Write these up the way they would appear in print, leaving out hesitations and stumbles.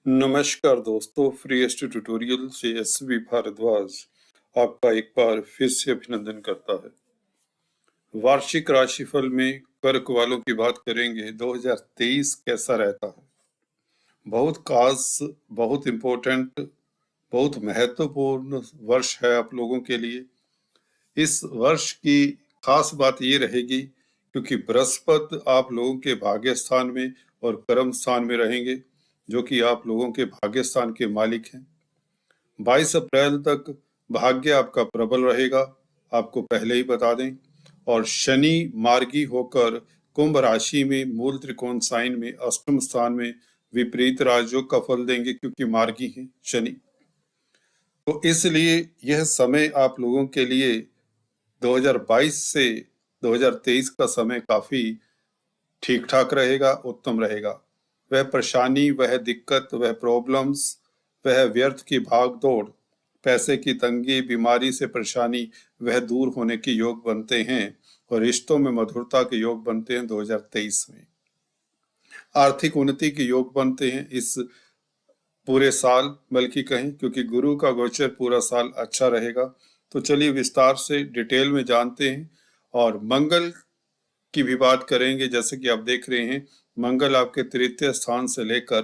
नमस्कार दोस्तों, freest tutorial से एसवी भारद्वाज आपका एक बार फिर से अभिनंदन करता है। वार्षिक राशिफल में कर्क वालों की बात करेंगे। 2023 कैसा रहता है? बहुत खास, बहुत इम्पोर्टेंट, बहुत महत्वपूर्ण वर्ष है आप लोगों के लिए। इस वर्ष की खास बात ये रहेगी क्योंकि बृहस्पति आप लोगों के भाग्य स्थान में और कर्म स्थान में रहेंगे, जो कि आप लोगों के भाग्य स्थान के मालिक हैं। 22 अप्रैल तक भाग्य आपका प्रबल रहेगा, आपको पहले ही बता दें। और शनि मार्गी होकर कुंभ राशि में मूल त्रिकोण साइन में अष्टम स्थान में विपरीत राजयोग का फल देंगे, क्योंकि मार्गी है शनि। तो इसलिए यह समय आप लोगों के लिए 2022 से 2023 का समय काफी ठीक ठाक रहेगा, उत्तम रहेगा। वह परेशानी, वह दिक्कत, वह प्रॉब्लम्स, वह व्यर्थ की भाग दौड़, पैसे की तंगी, बीमारी से परेशानी, वह दूर होने के योग बनते हैं और रिश्तों में मधुरता के योग बनते हैं 2023 में। आर्थिक उन्नति के योग बनते हैं इस पूरे साल, बल्कि कहें क्योंकि गुरु का गोचर पूरा साल अच्छा रहेगा। तो चलिए विस्तार से डिटेल में जानते हैं और मंगल की भी बात करेंगे। जैसे कि आप देख रहे हैं, मंगल आपके तृतीय स्थान से लेकर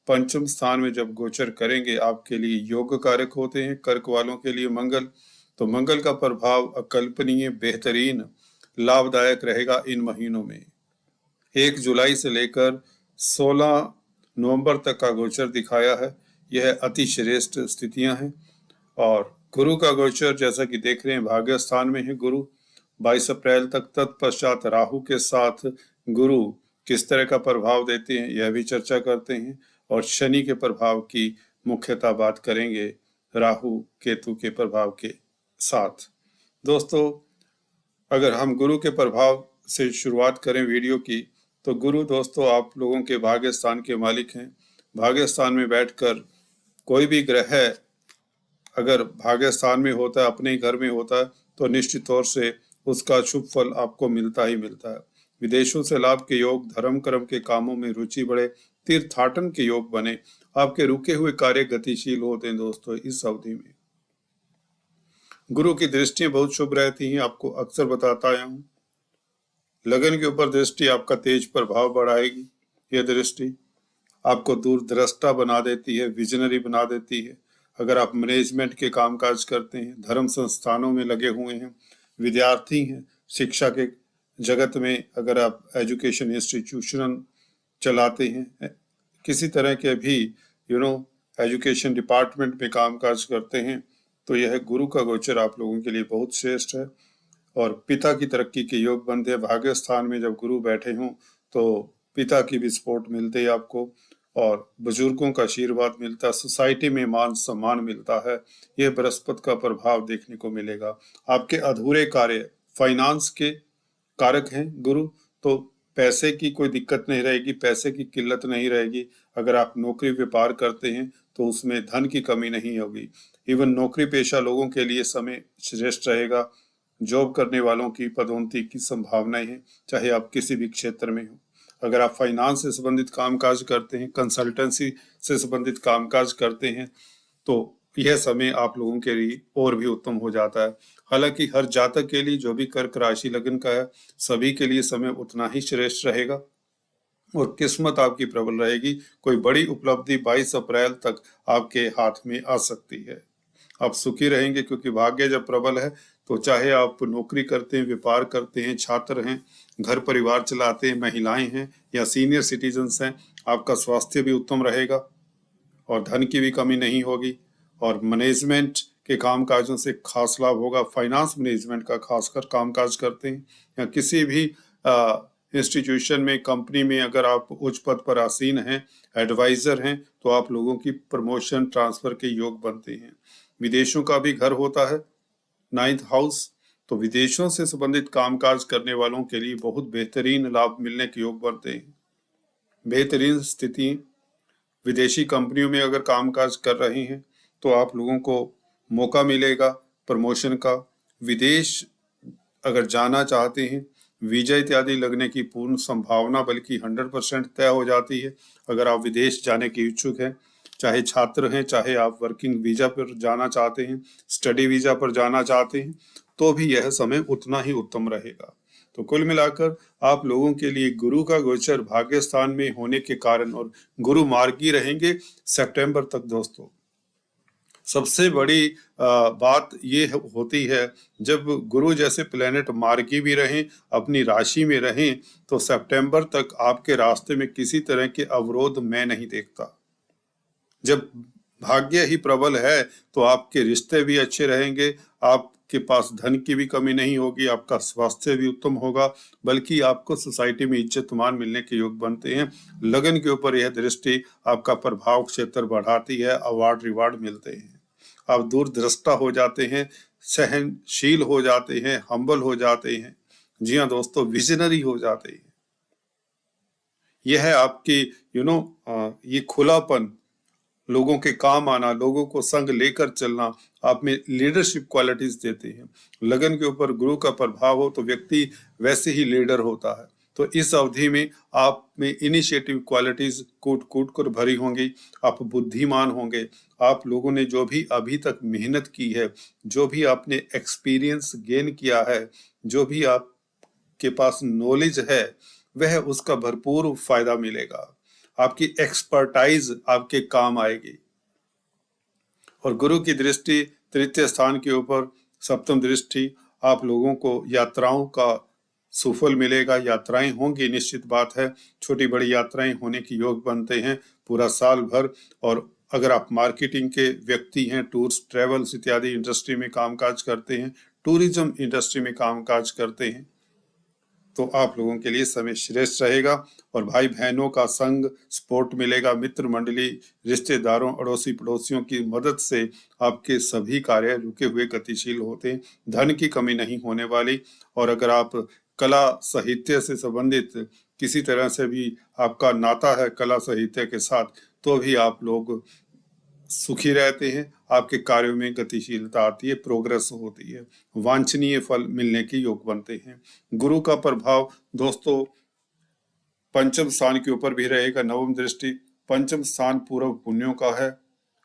पंचम स्थान में जब गोचर करेंगे, आपके लिए योग कारक होते हैं कर्क वालों के लिए मंगल। तो मंगल का प्रभाव अकल्पनीय, बेहतरीन, लाभदायक रहेगा इन महीनों में। 1 जुलाई से लेकर 16 नवंबर तक का गोचर दिखाया है। यह अति श्रेष्ठ स्थितियां हैं। और गुरु का गोचर जैसा कि देख रहे हैं भाग्य स्थान में है गुरु 22 अप्रैल तक। तत्पश्चात राहु के साथ गुरु किस तरह का प्रभाव देते हैं यह भी चर्चा करते हैं, और शनि के प्रभाव की मुख्यतः बात करेंगे राहु केतु के प्रभाव के साथ। दोस्तों, अगर हम गुरु के प्रभाव से शुरुआत करें वीडियो की, तो गुरु दोस्तों आप लोगों के भाग्य स्थान के मालिक हैं। भाग्य स्थान में बैठकर कोई भी ग्रह अगर भाग्य स्थान में होता है, अपने ही घर में होता है, तो निश्चित तौर से उसका शुभ फल आपको मिलता ही मिलता है। विदेशों से लाभ के योग, धर्म कर्म के कामों में रुचि बढ़े, तीर्थाटन के योग बने, आपके रुके हुए कार्य गतिशील होते हैं दोस्तों इस अवधि में। गुरु की दृष्टियां बहुत शुभ रहती हैं, आपको अक्सर बताता आया हूं। लगन के ऊपर दृष्टि आपका तेज प्रभाव बढ़ाएगी। यह दृष्टि आपको दूरदृष्टा बना देती है, विजनरी बना देती है। अगर आप मैनेजमेंट के कामकाज करते हैं, धर्म संस्थानों में लगे हुए हैं, विद्यार्थी हैं, शिक्षा के जगत में अगर आप एजुकेशन इंस्टीट्यूशन चलाते हैं, किसी तरह के भी एजुकेशन डिपार्टमेंट में कामकाज करते हैं, तो यह गुरु का गोचर आप लोगों के लिए बहुत श्रेष्ठ है। और पिता की तरक्की के योग बनते हैं। भाग्य स्थान में जब गुरु बैठे हों तो पिता की भी सपोर्ट मिलती है आपको, और बुजुर्गों का आशीर्वाद मिलता है, सोसाइटी में मान सम्मान मिलता है। यह बृहस्पति का प्रभाव देखने को मिलेगा। आपके अधूरे कार्य, फाइनेंस के कारक हैं गुरु, तो पैसे की कोई दिक्कत नहीं रहेगी, पैसे की किल्लत नहीं रहेगी। अगर आप नौकरी व्यापार करते हैं तो उसमें धन की कमी नहीं होगी। इवन नौकरी पेशा लोगों के लिए समय श्रेष्ठ रहेगा। जॉब करने वालों की पदोन्नति की संभावनाएं हैं, चाहे आप किसी भी क्षेत्र में हो। अगर आप फाइनेंस से संबंधित कामकाज करते हैं, कंसल्टेंसी से संबंधित कामकाज करते हैं, तो यह समय आप लोगों के लिए और भी उत्तम हो जाता है। हालांकि हर जातक के लिए, जो भी कर्क राशि लगन का है, सभी के लिए समय उतना ही श्रेष्ठ रहेगा और किस्मत आपकी प्रबल रहेगी। कोई बड़ी उपलब्धि 22 अप्रैल तक आपके हाथ में आ सकती है। आप सुखी रहेंगे क्योंकि भाग्य जब प्रबल है तो चाहे आप नौकरी करते हैं, व्यापार करते हैं, छात्र हैं, घर परिवार चलाते हैं, महिलाएं हैं या सीनियर सिटीजन्स हैं, आपका स्वास्थ्य भी उत्तम रहेगा और धन की भी कमी नहीं होगी। और मैनेजमेंट के कामकाजों से खास लाभ होगा। फाइनेंस मैनेजमेंट का खासकर कामकाज करते हैं या किसी भी इंस्टीट्यूशन में, कंपनी में अगर आप उच्च पद पर आसीन हैं, एडवाइजर हैं, तो आप लोगों की प्रमोशन, ट्रांसफर के योग बनते हैं। विदेशों का भी घर होता है 9th हाउस, तो विदेशों से संबंधित कामकाज करने वालों के लिए बहुत बेहतरीन लाभ मिलने के योग बनते हैं। बेहतरीन स्थिति, विदेशी कंपनियों में अगर कामकाज कर रहे हैं तो आप लोगों को मौका मिलेगा प्रमोशन का। विदेश अगर जाना चाहते हैं, वीजा इत्यादि लगने की पूर्ण संभावना बल्कि 100% तय हो जाती है अगर आप विदेश जाने के इच्छुक हैं। चाहे छात्र हैं, चाहे आप वर्किंग वीजा पर जाना चाहते हैं, स्टडी वीजा पर जाना चाहते हैं, तो भी यह समय उतना ही उत्तम रहेगा। तो कुल मिलाकर आप लोगों के लिए गुरु का गोचर भाग्य स्थान में होने के कारण और गुरु मार्गी रहेंगे सितंबर तक। दोस्तों, सबसे बड़ी बात ये होती है, जब गुरु जैसे प्लेनेट मार्गी भी रहें, अपनी राशि में रहें, तो सितंबर तक आपके रास्ते में किसी तरह के अवरोध मैं नहीं देखता। जब भाग्य ही प्रबल है तो आपके रिश्ते भी अच्छे रहेंगे, आपके पास धन की भी कमी नहीं होगी, आपका स्वास्थ्य भी उत्तम होगा, बल्कि आपको सोसाइटी में इज्जत मान मिलने के योग बनते हैं। लगन के ऊपर यह दृष्टि आपका प्रभाव क्षेत्र बढ़ाती है, अवार्ड रिवार्ड मिलते हैं, आप दूरदृष्टा हो जाते हैं, सहनशील हो जाते हैं, हम्बल हो जाते हैं, जी हाँ दोस्तों, विजनरी हो जाते हैं। यह है आपकी ये खुलापन, लोगों के काम आना, लोगों को संग लेकर चलना, आप में लीडरशिप क्वालिटीज देते हैं। लगन के ऊपर गुरु का प्रभाव हो तो व्यक्ति वैसे ही लीडर होता है। तो इस अवधि में आप में इनिशिएटिव क्वालिटीज कूट कूट कर भरी होंगी, आप बुद्धिमान होंगे, आप लोगों ने जो भी अभी तक मेहनत की है, जो भी आपने एक्सपीरियंस गेन किया है, जो भी आपके पास नॉलेज है, वह उसका भरपूर फायदा मिलेगा। आपकी एक्सपर्टाइज आपके काम आएगी। और गुरु की दृष्टि तृतीय स्थान के ऊपर, सप्तम दृष्टि, आप लोगों को यात्राओं का सुफल मिलेगा, यात्राएं होंगी, निश्चित बात है, छोटी बड़ी यात्राएं होने की योग बनते हैं पूरा साल भर। और अगर आप मार्केटिंग के व्यक्ति हैं, टूर्स ट्रेवल्स इत्यादि इंडस्ट्री में कामकाज करते हैं, टूरिज्म इंडस्ट्री में कामकाज करते हैं, तो आप लोगों के लिए समय श्रेष्ठ रहेगा। और भाई बहनों का संग, सपोर्ट मिलेगा, मित्र मंडली, रिश्तेदारों, अड़ोसी पड़ोसियों की मदद से आपके सभी कार्य रुके हुए गतिशील होते हैं, धन की कमी नहीं होने वाली। और अगर आप कला साहित्य से संबंधित किसी तरह से भी आपका नाता है कला साहित्य के साथ, तो भी आप लोग सुखी रहते हैं, आपके कार्यों में गतिशीलता आती है, प्रोग्रेस होती है, वांछनीय फल मिलने के योग बनते हैं। गुरु का प्रभाव दोस्तों पंचम स्थान के ऊपर भी रहेगा, नवम दृष्टि, पंचम स्थान पूर्व पुण्यों का है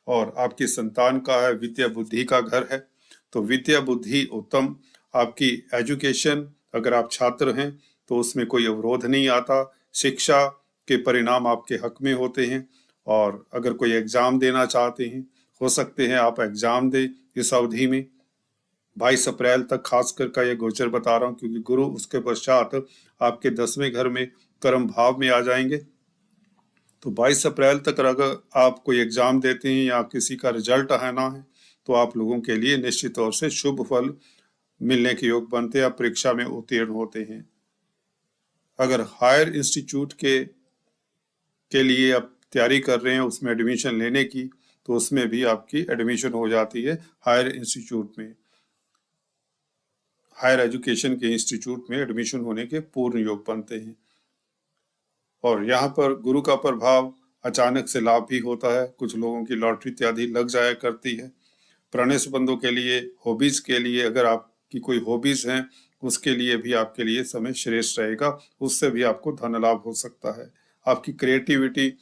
और आपकी संतान का है, विद्या बुद्धि का घर है। तो विद्या बुद्धि उत्तम, आपकी एजुकेशन, अगर आप छात्र हैं तो उसमें कोई अवरोध नहीं आता, शिक्षा के परिणाम आपके हक में होते हैं। और अगर कोई एग्जाम देना चाहते हैं, हो सकते हैं आप एग्जाम दें इस अवधि में, 22 अप्रैल तक खासकर का ये गोचर बता रहा हूँ, क्योंकि गुरु उसके पश्चात आपके 10वें घर में कर्म भाव में आ जाएंगे। तो 22 अप्रैल तक अगर आप कोई एग्जाम देते हैं या किसी का रिजल्ट आना है, तो आप लोगों के लिए निश्चित तौर से शुभ फल मिलने के योग बनते हैं, आप परीक्षा में उत्तीर्ण होते हैं। अगर हायर इंस्टीट्यूट के लिए आप तैयारी कर रहे हैं, उसमें एडमिशन लेने की, तो उसमें भी आपकी एडमिशन हो जाती है हायर इंस्टीट्यूट में, हायर एजुकेशन के इंस्टीट्यूट में एडमिशन होने के पूर्ण योग बनते हैं। और यहाँ पर गुरु का प्रभाव अचानक से लाभ भी होता है, कुछ लोगों की लॉटरी इत्यादि लग जाया करती है। प्रणय संबंधों के लिए, हॉबीज के लिए, अगर आपकी कोई हॉबीज हैं, उसके लिए भी आपके लिए समय श्रेष्ठ रहेगा, उससे भी आपको धन लाभ हो सकता है। आपकी क्रिएटिविटी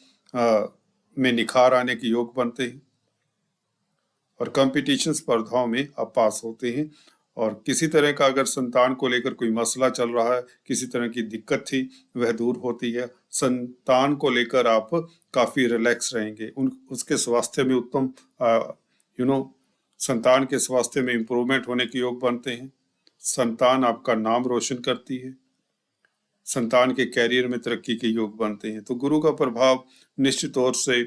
में निखार आने के योग बनते हैं और कंपटीशन स्पर्धाओं में आप पास होते हैं। और किसी तरह का अगर संतान को लेकर कोई मसला चल रहा है, किसी तरह की दिक्कत थी, वह दूर होती है। संतान को लेकर आप काफी रिलैक्स रहेंगे, उसके स्वास्थ्य में उत्तम संतान के स्वास्थ्य में इंप्रूवमेंट होने के योग बनते हैं। संतान आपका नाम रोशन करती है, संतान के कैरियर में तरक्की के योग बनते हैं। तो गुरु का प्रभाव निश्चित तौर से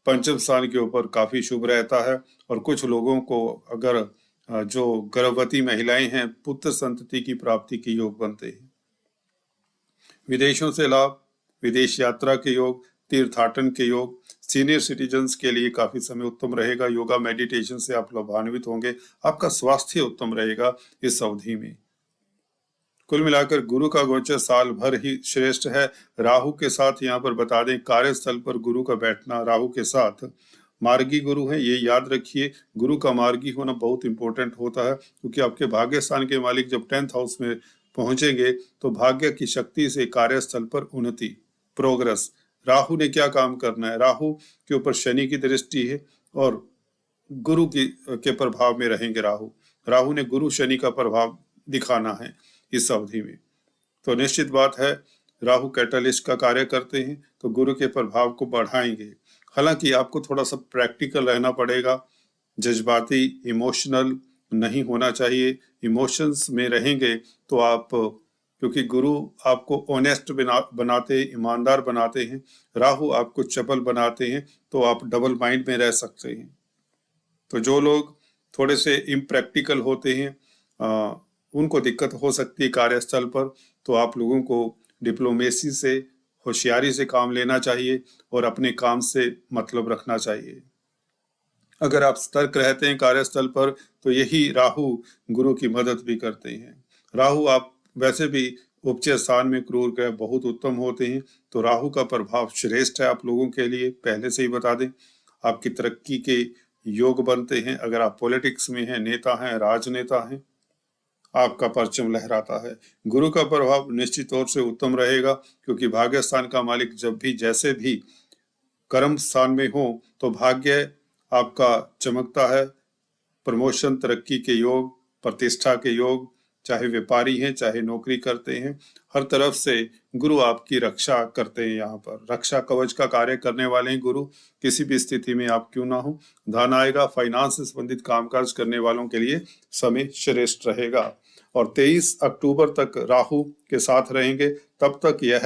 पंचम स्थान के ऊपर काफी शुभ रहता है। और कुछ लोगों को अगर जो गर्भवती महिलाएं हैं, पुत्र संतति की प्राप्ति के योग बनते हैं। विदेशों से लाभ, विदेश यात्रा के योग, तीर्थाटन के योग, सीनियर सिटीजन्स के लिए काफी समय उत्तम रहेगा। योगा मेडिटेशन से आप लाभान्वित होंगे, आपका स्वास्थ्य उत्तम रहेगा इस अवधि में। कुल मिलाकर गुरु का गोचर साल भर ही श्रेष्ठ है। राहु के साथ यहाँ पर बता दें, कार्यस्थल पर गुरु का बैठना राहु के साथ मार्गी गुरु है, ये याद रखिए। गुरु का मार्गी होना बहुत इंपॉर्टेंट होता है, क्योंकि आपके भाग्य स्थान के मालिक जब 10th हाउस में पहुंचेंगे तो भाग्य की शक्ति से कार्यस्थल पर उन्नति, प्रोग्रेस, राहु ने क्या काम करना है। राहु के ऊपर शनि की दृष्टि है और गुरु के प्रभाव में रहेंगे राहु। राहु ने गुरु शनि का प्रभाव दिखाना है इस अवधि में। तो निश्चित बात है राहु कैटलिस्ट का कार्य करते हैं तो गुरु के प्रभाव को बढ़ाएंगे। हालांकि आपको थोड़ा सा प्रैक्टिकल रहना पड़ेगा, जज्बाती इमोशनल नहीं होना चाहिए। इमोशंस में रहेंगे तो आप, क्योंकि गुरु आपको ऑनेस्ट बनाते, ईमानदार बनाते हैं, राहु आपको चपल बनाते हैं, तो आप डबल माइंड में रह सकते हैं। तो जो लोग थोड़े से इम्प्रैक्टिकल होते हैं उनको दिक्कत हो सकती है कार्यस्थल पर, तो आप लोगों को डिप्लोमेसी से, होशियारी से काम लेना चाहिए और अपने काम से मतलब रखना चाहिए। अगर आप सतर्क रहते हैं कार्यस्थल पर तो यही राहु गुरु की मदद भी करते हैं। राहु आप वैसे भी उपज स्थान में क्रूर ग्रह बहुत उत्तम होते हैं, तो राहु का प्रभाव श्रेष्ठ है आप लोगों के लिए। पहले से ही बता दें, आपकी तरक्की के योग बनते हैं। अगर आप पॉलिटिक्स में हैं, नेता हैं, राजनेता हैं, आपका परचम लहराता है। गुरु का प्रभाव निश्चित तौर से उत्तम रहेगा, क्योंकि भाग्य स्थान का मालिक जब भी जैसे भी कर्म स्थान में हो तो भाग्य आपका चमकता है। प्रमोशन, तरक्की के योग, प्रतिष्ठा के योग, चाहे व्यापारी हैं, चाहे नौकरी करते हैं, हर तरफ से गुरु आपकी रक्षा करते हैं। यहाँ पर रक्षा कवच का कार्य करने वाले हैं गुरु। किसी भी स्थिति में आप क्यों ना हो, धन आएगा। फाइनेंस से संबंधित कामकाज करने वालों के लिए समय श्रेष्ठ रहेगा। और 23 अक्टूबर तक राहु के साथ रहेंगे, तब तक यह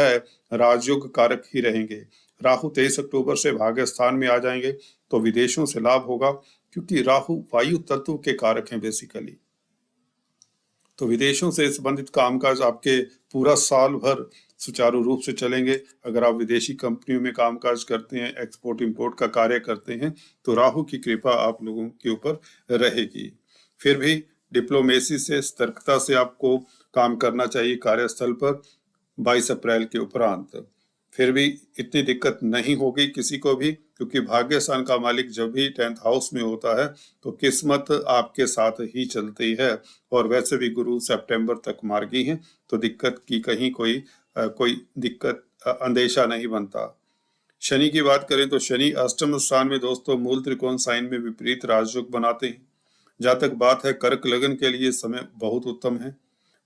राजयोग कारक ही रहेंगे। राहु 23 अक्टूबर से भाग्य स्थान में आ जाएंगे तो विदेशों से लाभ होगा, क्योंकि राहु वायु तत्व के कारक हैं बेसिकली। तो विदेशों से संबंधित कामकाज आपके पूरा साल भर सुचारू रूप से चलेंगे। अगर आप विदेशी कंपनियों में कामकाज करते हैं, एक्सपोर्ट इंपोर्ट का कार्य करते हैं, तो राहु की कृपा आप लोगों के ऊपर रहेगी। फिर भी डिप्लोमेसी से, सतर्कता से आपको काम करना चाहिए कार्यस्थल पर 22 अप्रैल के उपरांत। फिर भी इतनी दिक्कत नहीं होगी किसी को भी, क्योंकि भाग्य स्थान का मालिक जब भी 10th हाउस में होता है तो किस्मत आपके साथ ही चलती है। और वैसे भी गुरु सितंबर तक मार्गी हैं, तो दिक्कत की कहीं कोई दिक्कत, अंदेशा नहीं बनता। शनि की बात करें तो शनि अष्टम स्थान में दोस्तों मूल त्रिकोण साइन में विपरीत राजयोग बनाते हैं। जहाँ तक बात है कर्क लगन के लिए समय बहुत उत्तम है,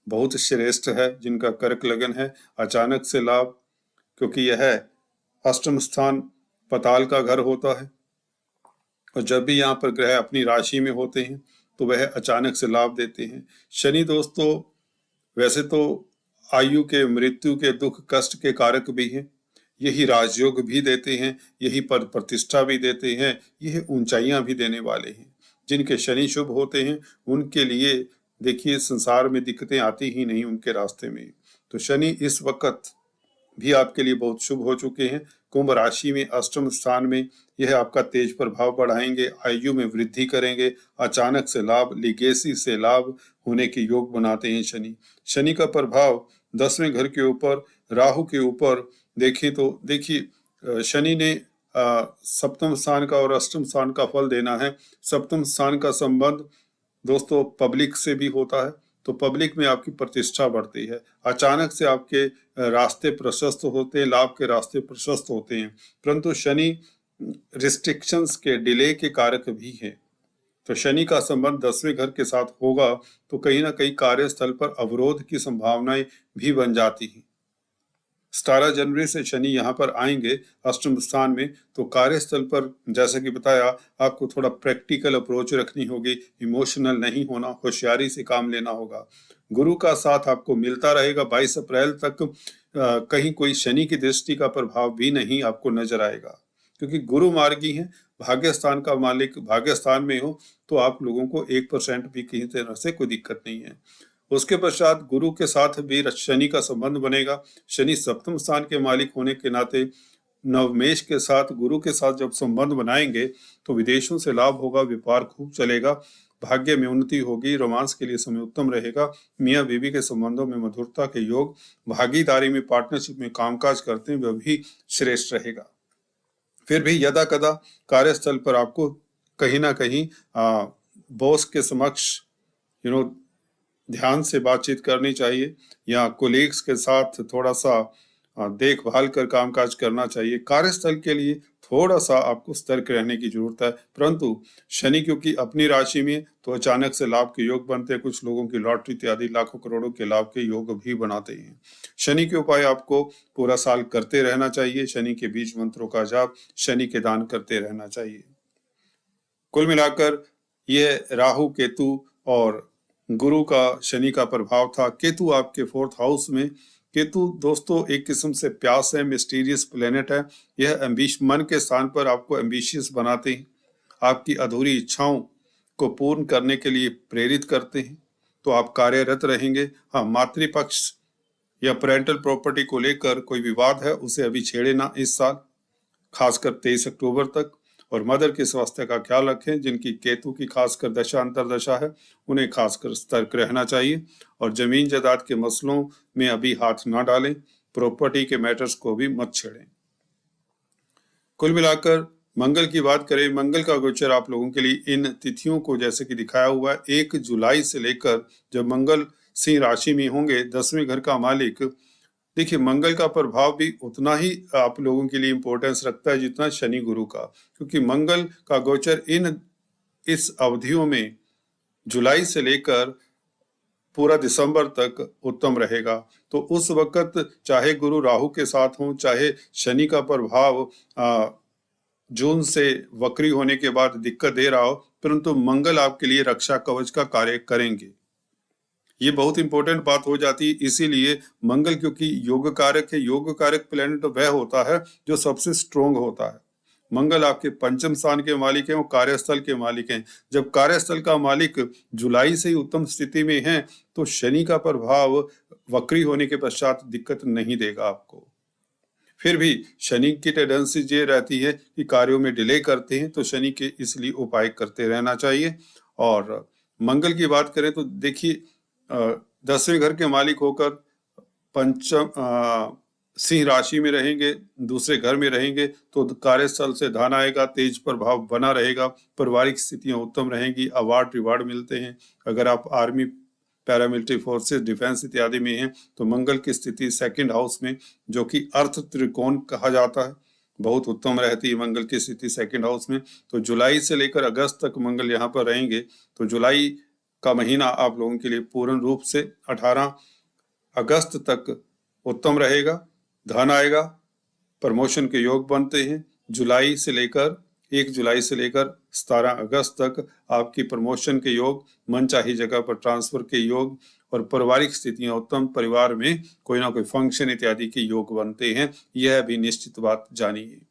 बहुत श्रेष्ठ है। जिनका कर्क लगन है, अचानक से लाभ, क्योंकि यह अष्टम स्थान पताल का घर होता है और जब भी यहाँ पर ग्रह अपनी राशि में होते हैं तो वह अचानक से लाभ देते हैं। शनि दोस्तों वैसे तो आयु के, मृत्यु के, दुख कष्ट के कारक भी हैं, यही राजयोग भी देते हैं, यही पद प्रतिष्ठा भी देते हैं, यह ऊंचाइयां भी देने वाले हैं। जिनके शनि शुभ होते हैं उनके लिए देखिए संसार में दिक्कतें आती ही नहीं उनके रास्ते में। तो शनि इस वक्त भी आपके लिए बहुत शुभ हो चुके हैं। कुंभ राशि में अष्टम स्थान में यह आपका तेज प्रभाव बढ़ाएंगे, आयु में वृद्धि करेंगे, अचानक से लाभ, लिगेसी से लाभ होने के योग बनाते हैं शनि। शनि का प्रभाव 10वें घर के ऊपर, राहु के ऊपर देखें तो देखिए शनि ने सप्तम स्थान का और अष्टम स्थान का फल देना है। सप्तम स्थान का संबंध दोस्तों पब्लिक से भी होता है, तो पब्लिक में आपकी प्रतिष्ठा बढ़ती है। अचानक से आपके रास्ते प्रशस्त होते हैं, लाभ के रास्ते प्रशस्त होते हैं। परंतु शनि रिस्ट्रिक्शंस के, डिले के कारक भी है। तो शनि का संबंध 10वें घर के साथ होगा तो कहीं ना कहीं कार्यस्थल पर अवरोध की संभावनाएं भी बन जाती हैं। 17 जनवरी से शनि यहाँ पर आएंगे अष्टम स्थान में, तो कार्यस्थल पर जैसा कि बताया आपको थोड़ा प्रैक्टिकल अप्रोच रखनी होगी, इमोशनल नहीं होना, होशियारी से काम लेना होगा। गुरु का साथ आपको मिलता रहेगा 22 अप्रैल तक। कहीं कोई शनि की दृष्टि का प्रभाव भी नहीं आपको नजर आएगा, क्योंकि गुरु मार्गी है, भाग्य स्थान का मालिक भाग्य स्थान में हो तो आप लोगों को 1% भी किसी तरह से कोई दिक्कत नहीं है। उसके पश्चात गुरु के साथ भी शनि का संबंध बनेगा। शनि सप्तम स्थान के मालिक होने के नाते नवमेश के साथ, गुरु के साथ जब संबंध बनाएंगे तो विदेशों से लाभ होगा, व्यापार खूब चलेगा, भाग्य में उन्नति होगी, रोमांस के लिए समय उत्तम रहेगा, मियाँ बीवी के संबंधों में मधुरता के योग, भागीदारी में, पार्टनरशिप में कामकाज करते हैं वह भी श्रेष्ठ रहेगा। फिर भी यदा कदा कार्यस्थल पर आपको कहीं ना कहीं बॉस के समक्ष ध्यान से बातचीत करनी चाहिए, या कोलीग्स के साथ थोड़ा सा देखभाल कर कामकाज करना चाहिए। कार्यस्थल के लिए थोड़ा सा आपको सतर्क रहने की जरूरत है, परंतु शनि क्योंकि अपनी राशि में तो अचानक से लाभ के योग बनते हैं। कुछ लोगों की लॉटरी इत्यादि लाखों करोड़ों के लाभ के योग भी बनाते हैं। शनि के उपाय आपको पूरा साल करते रहना चाहिए। शनि के बीज मंत्रों का जाप, शनि के दान करते रहना चाहिए। कुल मिलाकर यह राहु केतु और गुरु का शनि का प्रभाव था। केतु आपके 4th हाउस में। केतु दोस्तों एक किस्म से प्यास है, मिस्टीरियस प्लेनेट है। यह मन के स्थान पर आपको एम्बिशियस बनाते हैं, आपकी अधूरी इच्छाओं को पूर्ण करने के लिए प्रेरित करते हैं, तो आप कार्यरत रहेंगे। हाँ, मातृपक्ष या पेरेंटल प्रॉपर्टी को लेकर कोई विवाद है, उसे अभी छेड़े ना इस साल, खासकर 23 अक्टूबर तक। और मदर के स्वास्थ्य का ख्याल रखें। जिनकी केतु की खासकर दशा अंतरदशा है, उन्हें खासकर सतर्क रहना चाहिए। और जमीन जायदाद के मसलों में अभी हाथ ना डालें, प्रॉपर्टी के मैटर्स को भी मत छेड़ें। कुल मिलाकर मंगल की बात करें, मंगल का गोचर आप लोगों के लिए इन तिथियों को जैसे कि दिखाया हुआ है, 1 जुलाई से लेकर जब मंगल सिंह राशि में होंगे, 10वें घर का मालिक। देखिए, मंगल का प्रभाव भी उतना ही आप लोगों के लिए इंपॉर्टेंस रखता है जितना शनि गुरु का, क्योंकि मंगल का गोचर इस अवधियों में जुलाई से लेकर पूरा दिसंबर तक उत्तम रहेगा। तो उस वक्त चाहे गुरु राहु के साथ हो, चाहे शनि का प्रभाव जून से वक्री होने के बाद दिक्कत दे रहा हो, परंतु मंगल आपके लिए रक्षा कवच का कार्य करेंगे। ये बहुत इंपॉर्टेंट बात हो जाती है। इसीलिए मंगल क्योंकि योग कारक है, योग कारक प्लेनेट वह होता है जो सबसे स्ट्रोंग होता है। मंगल आपके पंचम स्थान के मालिक हैं और कार्यस्थल के मालिक हैं। जब कार्यस्थल का मालिक जुलाई से ही उत्तम स्थिति में है, तो शनि का प्रभाव वक्री होने के पश्चात दिक्कत नहीं देगा आपको। फिर भी शनि की टेंडेंसी ये रहती है कि कार्यों में डिले करते हैं, तो शनि के इसलिए उपाय करते रहना चाहिए। और मंगल की बात करें तो देखिए, 10वें घर के मालिक होकर पंचम सिंह राशि में रहेंगे, दूसरे घर में रहेंगे, तो कार्यस्थल से धन आएगा, तेज प्रभाव बना रहेगा, पारिवारिक स्थितियां उत्तम रहेंगी, अवार्ड रिवार्ड मिलते हैं। अगर आप आर्मी, पैरामिलिट्री फोर्सेस, डिफेंस इत्यादि में हैं, तो मंगल की स्थिति 2nd हाउस में, जो कि अर्थ त्रिकोण कहा जाता है, बहुत उत्तम रहती है मंगल की स्थिति 2nd हाउस में। तो जुलाई से लेकर अगस्त तक मंगल यहाँ पर रहेंगे। तो जुलाई का महीना आप लोगों के लिए पूर्ण रूप से 18 अगस्त तक उत्तम रहेगा। धन आएगा, प्रमोशन के योग बनते हैं। 1 जुलाई से लेकर 17 अगस्त तक आपकी प्रमोशन के योग, मनचाही जगह पर ट्रांसफर के योग और पारिवारिक स्थितियां उत्तम, परिवार में कोई ना कोई फंक्शन इत्यादि के योग बनते हैं। यह भी निश्चित बात जानिए।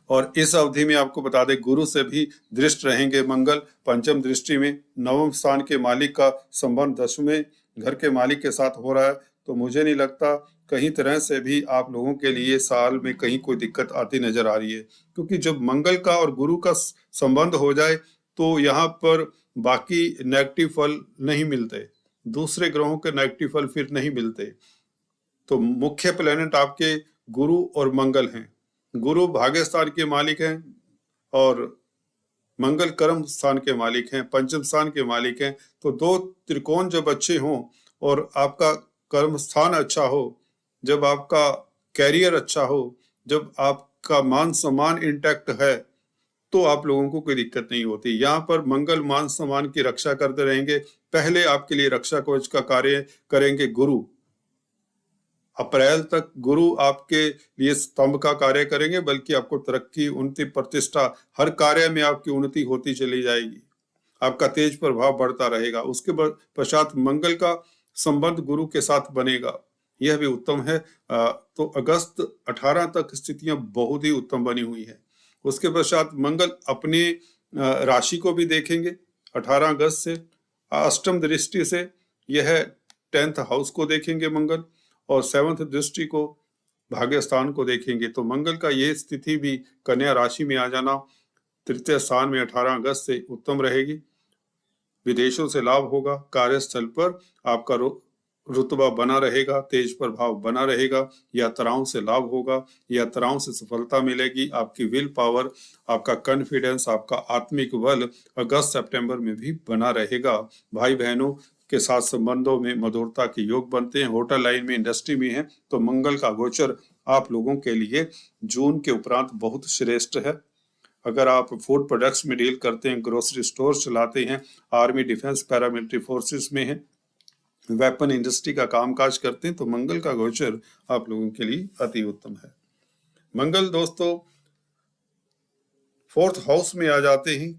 और इस अवधि में आपको बता दें, गुरु से भी दृष्ट रहेंगे मंगल, पंचम दृष्टि में। 9वें स्थान के मालिक का संबंध 10वें घर के मालिक के साथ हो रहा है, तो मुझे नहीं लगता कहीं तरह से भी आप लोगों के लिए साल में कहीं कोई दिक्कत आती नजर आ रही है। क्योंकि जब मंगल का और गुरु का संबंध हो जाए, तो यहाँ पर बाकी नेगेटिव फल नहीं मिलते, दूसरे ग्रहों के नेगेटिव फल फिर नहीं मिलते। तो मुख्य प्लेनेट आपके गुरु और मंगल हैं। गुरु भाग्य स्थान के मालिक हैं और मंगल कर्म स्थान के मालिक हैं, पंचम स्थान के मालिक हैं। तो 2 त्रिकोण जब अच्छे हों और आपका कर्म स्थान अच्छा हो, जब आपका कैरियर अच्छा हो, जब आपका मान सम्मान इंटैक्ट है, तो आप लोगों को कोई दिक्कत नहीं होती। यहाँ पर मंगल मान सम्मान की रक्षा करते रहेंगे। पहले आपके लिए रक्षा कवच का कार्य करेंगे गुरु। अप्रैल तक गुरु आपके लिए स्तंभ का कार्य करेंगे, बल्कि आपको तरक्की, उन्नति, प्रतिष्ठा, हर कार्य में आपकी उन्नति होती चली जाएगी। आपका तेज प्रभाव बढ़ता रहेगा। उसके पश्चात मंगल का संबंध गुरु के साथ बनेगा, यह भी उत्तम है। तो अगस्त 18 तक स्थितियां बहुत ही उत्तम बनी हुई है। उसके पश्चात मंगल अपने राशि को भी देखेंगे 18 अगस्त से। अष्टम दृष्टि से यह 10th हाउस को देखेंगे मंगल, और 7th दृष्टि को भाग्य स्थान को देखेंगे। तो मंगल का यह स्थिति भी कन्या राशि में आ जाना 3य स्थान में 18 अगस्त से उत्तम रहेगी। विदेशों से लाभ होगा, कार्यस्थल पर आपका रुतबा बना रहेगा, तेज प्रभाव बना रहेगा, यात्राओं से लाभ होगा, यात्राओं से सफलता मिलेगी। आपकी विल पावर, आपका कॉन्फिडेंस, आपका आत्मिक बल अगस्त सितंबर में भी बना रहेगा। भाई बहनों, के साथ संबंधों में मधुरता के योग बनते हैं। होटल लाइन में, इंडस्ट्री में है तो मंगल का गोचर आप लोगों के लिए जून के उपरांत बहुत श्रेष्ठ है। अगर आप फूड प्रोडक्ट्स में डील करते हैं, ग्रोसरी स्टोर चलाते हैं, आर्मी, डिफेंस, पैरामिलिट्री फोर्सेस में है, वेपन इंडस्ट्री का कामकाज करते हैं तो मंगल का गोचर आप लोगों के लिए अति उत्तम है। मंगल दोस्तों 4th हाउस में आ जाते हैं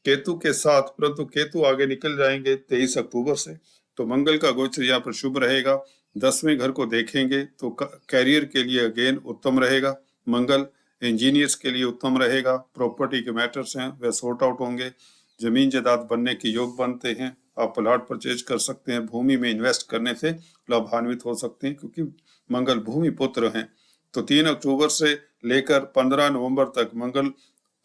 केतु के साथ, परंतु केतु आगे निकल जाएंगे 23 अक्टूबर से, तो मंगल का गोचर यहाँ पर शुभ रहेगा। 10वें घर को देखेंगे तो कैरियर के लिए अगेन उत्तम रहेगा। मंगल इंजीनियर्स के लिए उत्तम रहेगा। प्रॉपर्टी के मैटर्स हैं वे सॉर्ट आउट होंगे। जमीन जायदाद बनने के योग बनते हैं। आप प्लॉट परचेज कर सकते हैं। भूमि में इन्वेस्ट करने से लाभान्वित हो सकते हैं क्योंकि मंगल भूमि पुत्र हैं। तो 3 अक्टूबर से लेकर 15 नवंबर तक मंगल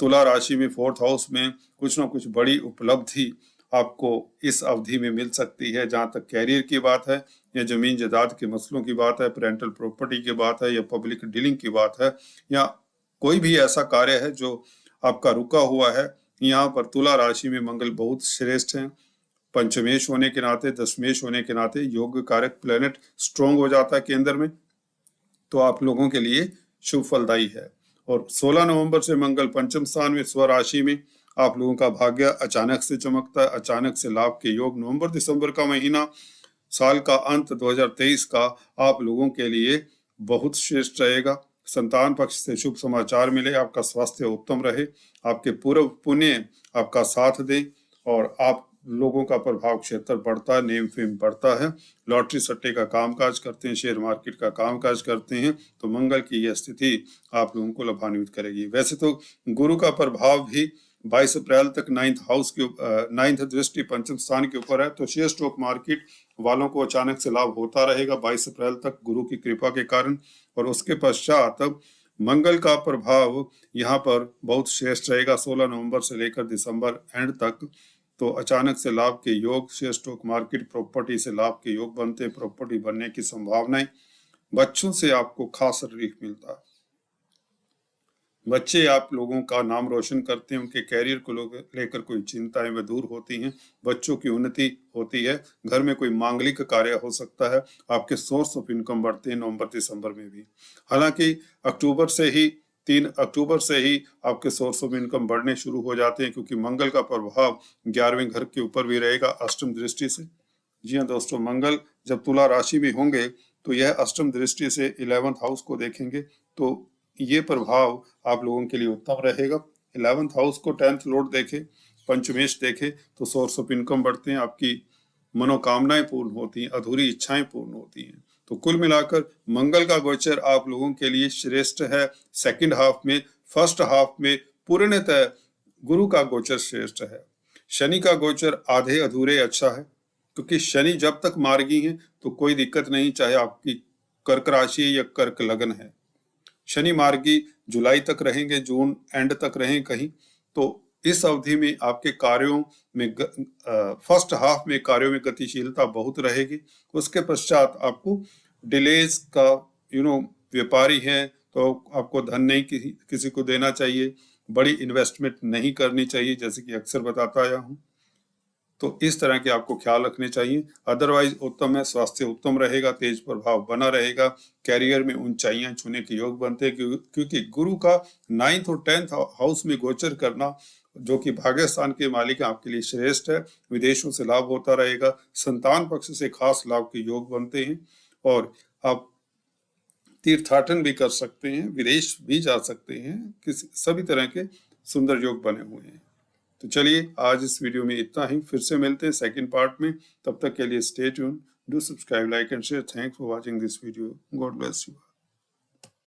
तुला राशि में 4th हाउस में कुछ ना कुछ बड़ी उपलब्धि आपको इस अवधि में मिल सकती है। जहां तक कैरियर की बात है या जमीन जायदाद के मसलों की बात है, पेरेंटल प्रॉपर्टी की बात है या पब्लिक डीलिंग की बात है या कोई भी ऐसा कार्य है जो आपका रुका हुआ है, यहाँ पर तुला राशि में मंगल बहुत श्रेष्ठ है। पंचमेश होने के नाते, दशमेश होने के नाते योग कारक प्लेनेट स्ट्रॉन्ग हो जाता है केंद्र में, तो आप लोगों के लिए शुभ फलदायी है। और 16 नवंबर से मंगल पंचम स्थान में स्वराशि में, आप लोगों का भाग्य अचानक से चमकता है, अचानक से लाभ के योग। नवंबर दिसंबर का महीना, साल का अंत 2023 का आप लोगों के लिए बहुत श्रेष्ठ रहेगा। संतान पक्ष से शुभ समाचार मिले, आपका स्वास्थ्य उत्तम रहे, आपके पूर्व पुण्य आपका साथ दे और आप लोगों का प्रभाव क्षेत्र बढ़ता है, नेम फेम बढ़ता है। लॉटरी सट्टे का कामकाज करते हैं, शेयर मार्केट का कामकाज करते हैं तो मंगल की यह स्थिति आप लोगों को लाभान्वित करेगी। वैसे तो गुरु का प्रभाव भी 22 अप्रैल तक 9th दृष्टि पंचम स्थान के ऊपर है, तो शेयर स्टॉक मार्केट वालों को अचानक से लाभ होता रहेगा 22 अप्रैल तक गुरु की कृपा के कारण। और उसके पश्चात मंगल का प्रभाव यहाँ पर बहुत श्रेष्ठ रहेगा 16 नवंबर से लेकर दिसंबर एंड तक। तो अचानक से लाभ के योग, शेयर स्टॉक मार्केट, प्रॉपर्टी से लाभ के योग बनते हैं, प्रॉपर्टी बनने की संभावनाएं। बच्चों से आपको खास रिलीफ मिलता है। बच्चे आप लोगों का नाम रोशन करते हैं, उनके कैरियर को लेकर कोई चिंताएं व दूर होती हैं, बच्चों की उन्नति होती है। घर में कोई मांगलिक कार्य हो सकता है, आपके सोर्स ऑफ इनकम बढ़ते हैं नवंबर दिसंबर में भी। हालांकि 3 अक्टूबर से ही आपके सोर्स ऑफ इनकम बढ़ने शुरू हो जाते हैं क्योंकि मंगल का प्रभाव 11वें घर के ऊपर भी रहेगा अष्टम दृष्टि से। जी हाँ दोस्तों, मंगल जब तुला राशि में होंगे तो यह अष्टम दृष्टि से 11th हाउस को देखेंगे तो ये प्रभाव आप लोगों के लिए उत्तम रहेगा। 11th हाउस को 10th लॉर्ड देखे, पंचमेश देखे तो सोर्स ऑफ इनकम बढ़ते हैं, आपकी मनोकामनाएं पूर्ण होती हैं, अधूरी इच्छाएं पूर्ण होती हैं। तो कुल मिलाकर मंगल का गोचर आप लोगों के लिए श्रेष्ठ है सेकंड हाफ में। फर्स्ट हाफ में पूर्णतः गुरु का गोचर श्रेष्ठ है। शनि का गोचर आधे अधूरे अच्छा है क्योंकि शनि जब तक मार्गी है तो कोई दिक्कत नहीं, चाहे आपकी कर्क राशि या कर्क लग्न है। शनि मार्गी जुलाई तक रहेंगे, जून एंड तक रहें कहीं, तो इस अवधि में आपके कार्यों में फर्स्ट हाफ में कार्यों में गतिशीलता बहुत रहेगी। उसके पश्चात आपको डिलेज का व्यापारी है तो आपको धन नहीं किसी को देना चाहिए, बड़ी इन्वेस्टमेंट नहीं करनी चाहिए जैसे कि अक्सर बताता आया हूँ। तो इस तरह के आपको ख्याल रखने चाहिए। अदरवाइज उत्तम है, स्वास्थ्य उत्तम रहेगा, तेज प्रभाव बना रहेगा, कैरियर में ऊंचाइयां छूने के योग बनते हैं क्योंकि गुरु का 9th और 10th हाउस में गोचर करना जो कि भाग्य स्थान के मालिक आपके लिए श्रेष्ठ है। विदेशों से लाभ होता रहेगा, संतान पक्ष से खास लाभ के योग बनते हैं और आप तीर्थाटन भी कर सकते हैं, विदेश भी जा सकते हैं, सभी तरह के सुंदर योग बने हुए हैं। तो चलिए आज इस वीडियो में इतना ही, फिर से मिलते हैं सेकंड पार्ट में। तब तक के लिए stay tune, do subscribe, like and share. Thanks for watching this video. God bless you.